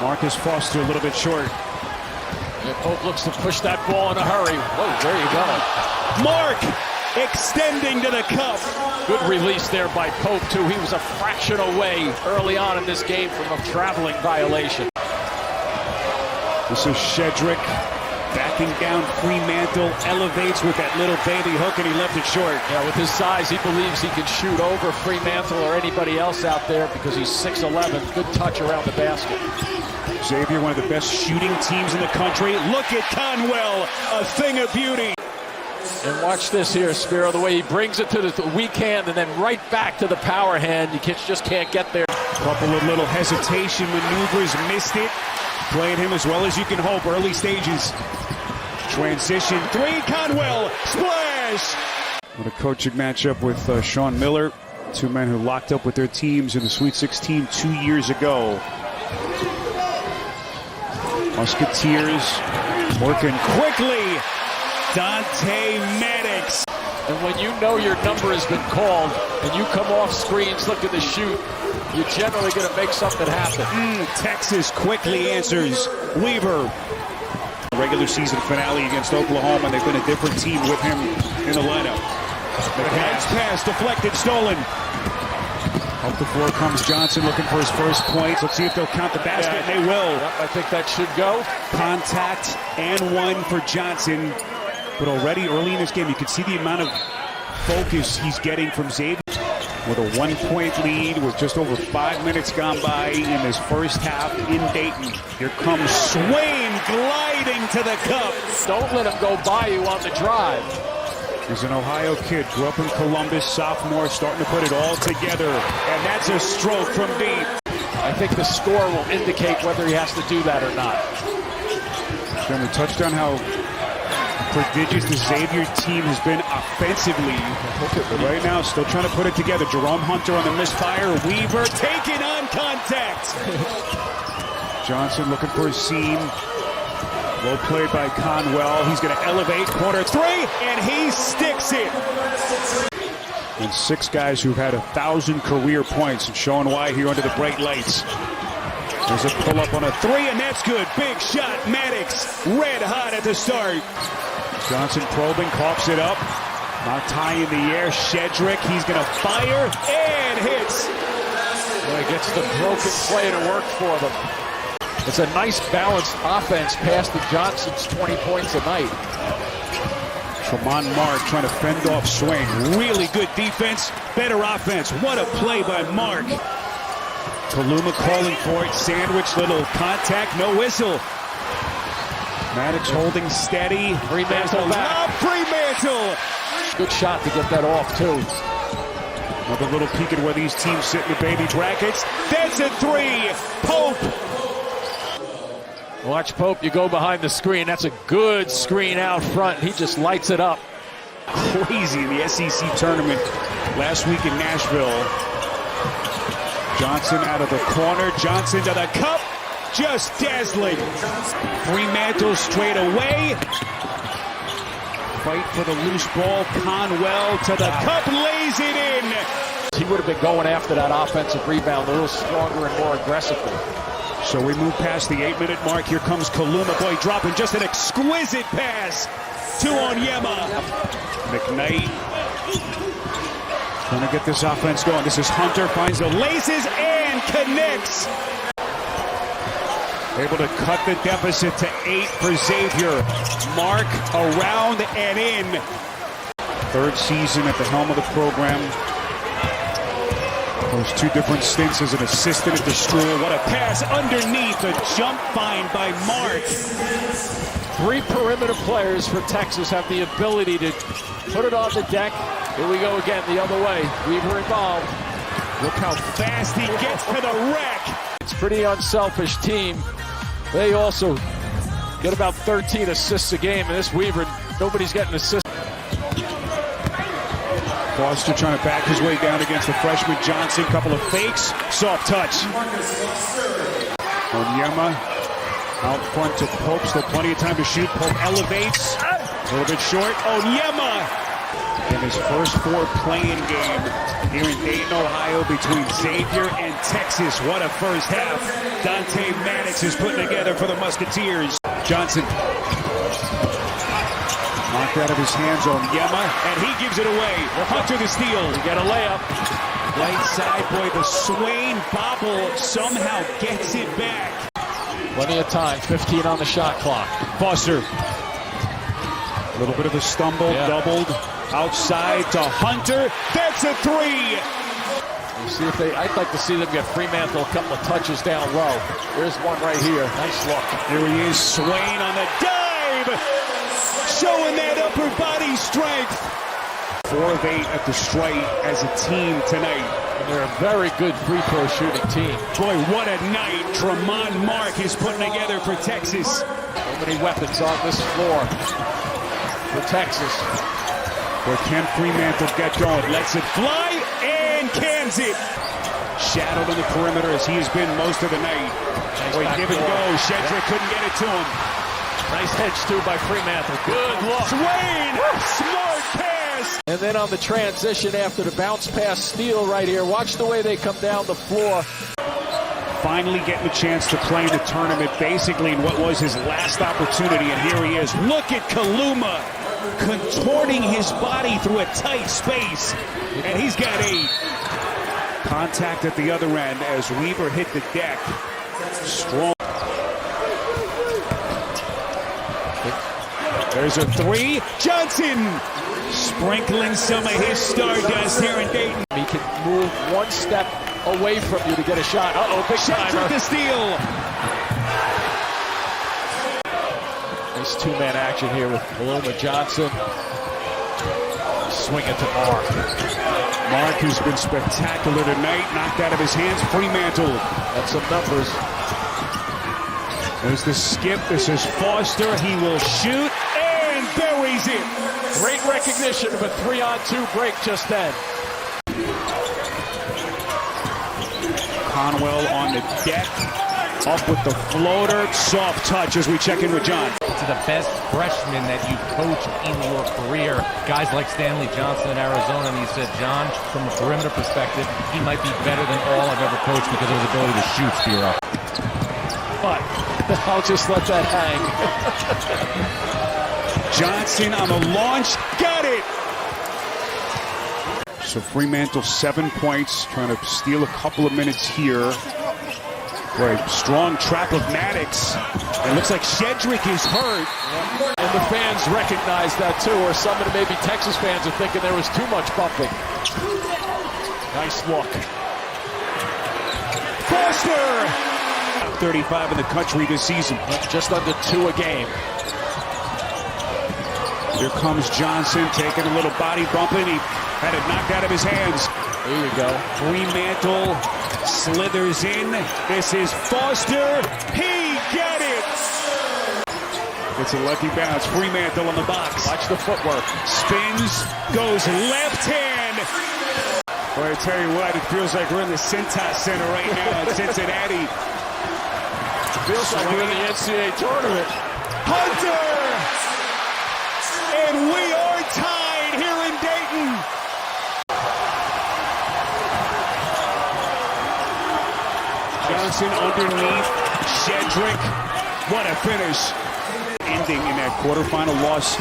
Marcus Foster a little bit short. And Pope looks to push that ball in a hurry. Whoa, there you go. Mark extending to the cup. Good release there by Pope, too. He was a fraction away early on in this game from a traveling violation. This is Shedrick backing down Fremantle, elevates with that little baby hook, and he left it short. Yeah, with his size, he believes he can shoot over Fremantle or anybody else out there because he's 6'11". Good touch around the basket. Xavier, one of the best shooting teams in the country. Look at Conwell, a thing of beauty. And watch this here, Spiro, the way he brings it to the weak hand and then right back to the power hand. You just can't get there. Couple of little hesitation maneuvers, missed it. Playing him as well as you can hope, early stages. Transition, three, Conwell, splash! What a coaching matchup with Sean Miller. Two men who locked up with their teams in the Sweet 16 2 years ago. Musketeers working quickly. Dante Maddox. And when you know your number has been called and you come off screens looking to shoot, you're generally going to make something happen. Texas quickly answers. Weaver. Regular season finale against Oklahoma. They've been a different team with him in the lineup. The pass deflected, stolen. Up the floor comes Johnson looking for his first points. Let's see if they'll count the basket. Yeah, they will. I think that should go. Contact and one for Johnson. But already early in this game, you can see the amount of focus he's getting from Xavier. With a 1-point lead with just over 5 minutes gone by in this first half in Dayton. Here comes Swain gliding to the cup. Don't let him go by you on the drive. He's an Ohio kid, grew up in Columbus, sophomore, starting to put it all together. And that's a stroke from deep. I think the score will indicate whether he has to do that or not. Then we touched on how prodigious the Xavier team has been offensively. But right now, still trying to put it together. Jerome Hunter on the misfire. Weaver taking on contact. Johnson looking for a seam. Well played by Conwell. He's going to elevate. Corner three, and he sticks it. And 6 guys who've had 1,000 career points and showing why here under the bright lights. There's a pull-up on a 3, and that's good. Big shot. Maddox red hot at the start. Johnson probing, coughs it up. Not tie in the air. Shedrick, he's going to fire and hits. Well, he gets the broken play to work for them. It's a nice balanced offense past the Johnson's 20 points a night. Tremont Mark trying to fend off Swain. Really good defense, better offense. What a play by Mark. Kaluma calling for it. Sandwich, little contact, no whistle. Maddox holding steady. Fremantle back. Fremantle! Good shot to get that off, too. Another little peek at where these teams sit in the baby brackets. That's a 3. Pope. Watch Pope, you go behind the screen. That's a good screen out front. He just lights it up. Crazy in the SEC tournament last week in Nashville. Johnson out of the corner. Johnson to the cup. Just dazzling. Fremantle straight away. Fight for the loose ball. Conwell to the cup. Lays it in. He would have been going after that offensive rebound a little stronger and more aggressively. So we move past the 8-minute mark. Here comes Kaluma. Boy, dropping just an exquisite pass to Onyema. McKnight trying to get this offense going. This is Hunter, finds the laces and connects. Able to cut the deficit to 8 for Xavier. Mark around and in. 3rd season at the helm of the program. Those 2 different stints as an assistant at the school. What a pass underneath. A jump find by Mark. 3 perimeter players for Texas have the ability to put it on the deck. Here we go again the other way. Weaver involved. Look how fast he gets to the rack. It's a pretty unselfish team. They also get about 13 assists a game. And this Weaver, nobody's getting assists. Foster trying to back his way down against the freshman Johnson. Couple of fakes. Soft touch. Onyema out front to Pope. Still plenty of time to shoot. Pope elevates. A little bit short. Onyema in his first 4 playing game here in Dayton, Ohio between Xavier and Texas. What a first half. Dante Maddox is putting together for the Musketeers. Johnson. Knocked out of his hands on Yema, and he gives it away. Hunter the steal. You get a layup. Right side, boy, the Swain bobble somehow gets it back. Plenty of time, 15 on the shot clock. Foster. A little bit of a stumble, doubled. Outside to Hunter. That's a three. You see if I'd like to see them get Fremantle a couple of touches down low. There's one right here. Nice look. Here he is, Swain on the dive. Showing that upper body strength. 4 of 8 at the stripe as a team tonight. And they're a very good free throw shooting team. Boy, what a night Tremont Mark is putting together for Texas. So many weapons on this floor for Texas. Where can Fremantle get going? Lets it fly and cans it. Shadowed on the perimeter as he has been most of the night. Boy, give it go. Shedrick couldn't get it to him. Nice hedge too by Fremantle. Good look. Swain, smart pass. And then on the transition after the bounce pass steal right here. Watch the way they come down the floor. Finally getting a chance to play in the tournament, basically in what was his last opportunity, and here he is. Look at Kaluma contorting his body through a tight space, and he's got 8. Contact at the other end as Weaver hit the deck. Strong. There's a 3. Johnson sprinkling some of his stardust here in Dayton. He can move one step away from you to get a shot. Uh-oh, big timer. The steal. Nice two-man action here with Paloma Johnson. Swing it to Mark. Mark, who's been spectacular tonight, knocked out of his hands. Fremantle. That's some numbers. There's the skip. This is Foster. He will shoot and buries it. Great recognition of a 3-on-2 break just then. Conwell on the deck. Up with the floater. Soft touch as we check in with John. To the best freshman that you've coached in your career. Guys like Stanley Johnson in Arizona, and he said, John, from a perimeter perspective, he might be better than all I've ever coached because of his ability to shoot spear up. But I'll just let that hang. Johnson on the launch. Got it! So Fremantle 7 points, trying to steal a couple of minutes here. Boy, strong trap of Maddox. It looks like Shedrick is hurt. And the fans recognize that too, or some of the maybe Texas fans are thinking there was too much bumping. Nice look. Foster! 35 in the country this season. Just under 2 a game. Here comes Johnson taking a little body bumping. He had it knocked out of his hands. There you go. Fremantle slithers in. This is Foster. He got it. It's a lucky bounce. Fremantle on the box. Watch the footwork. Spins, goes left hand. Boy, I tell you what, it feels like we're in the Cintas Center right now in Cincinnati. Feels like we're in the NCAA tournament. Hunter! And we are tied here in Dayton. Johnson underneath. Shedrick. What a finish. Ending in that quarterfinal loss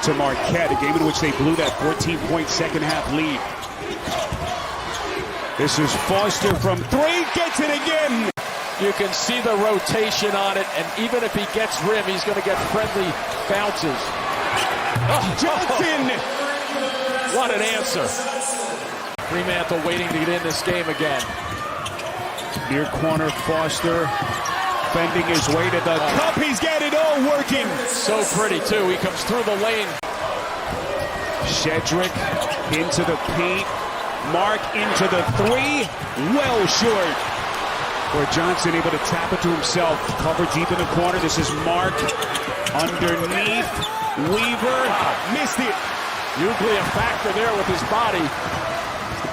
to Marquette, a game in which they blew that 14-point second-half lead. This is Foster from 3. Gets it again. You can see the rotation on it, and even if he gets rim, he's going to get friendly bounces. Oh, Johnson! What an answer. Fremantle waiting to get in this game again. Near corner, Foster fending his way to the cup. He's got it all working. So pretty, too. He comes through the lane. Shedrick into the paint. Mark into the 3. Well short. Where Johnson able to tap it to himself. Cover deep in the corner. This is Mark underneath. Weaver missed it. Usually a factor there with his body.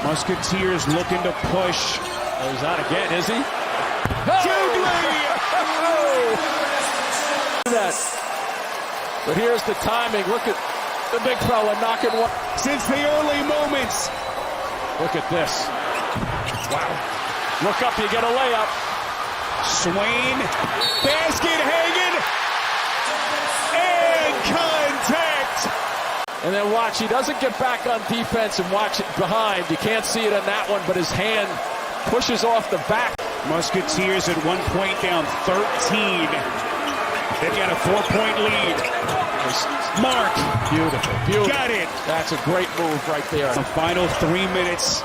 Musketeers looking to push. Oh, he's on again, is he? That. But here's the timing. Look at the big fella knocking one. Since the early moments. Look at this. Wow. Look up, you get a layup. Swain, basket hanging, and contact. And then watch, he doesn't get back on defense and watch it behind. You can't see it on that one, but his hand pushes off the back. Musketeers at 1 point down 13. They've got a 4-point lead. Mark. Beautiful. Got it. That's a great move right there. The final 3 minutes.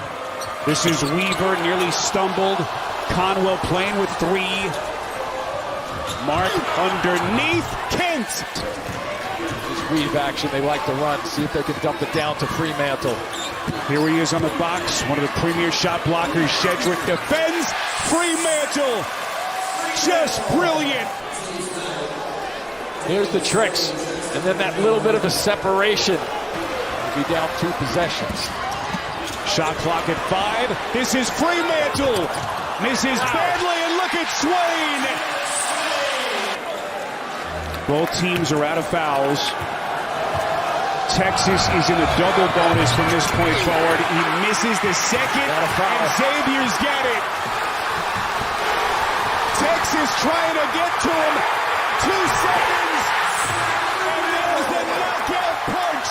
This is Weaver, nearly stumbled. Conwell playing with 3. Mark underneath. Kent. This weave action, they like to run. See if they can dump it down to Fremantle. Here he is on the box. One of the premier shot blockers. Shedrick defends. Fremantle. Just brilliant. Here's the tricks. And then that little bit of a separation. Be down 2 possessions. Shot clock at 5. This is Fremantle. Misses badly, and look at Swain. Both teams are out of fouls. Texas is in a double bonus from this point forward. He misses the second, and Xavier's got it. Texas trying to get to him. 2 seconds, and there's the knockout punch.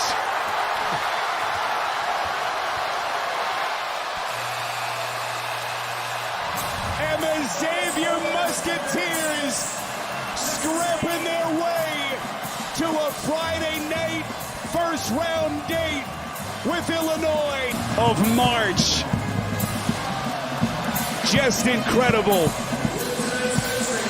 And the Xavier Musketeers scrapping their way to a Friday night first round date with Illinois of March. Just incredible.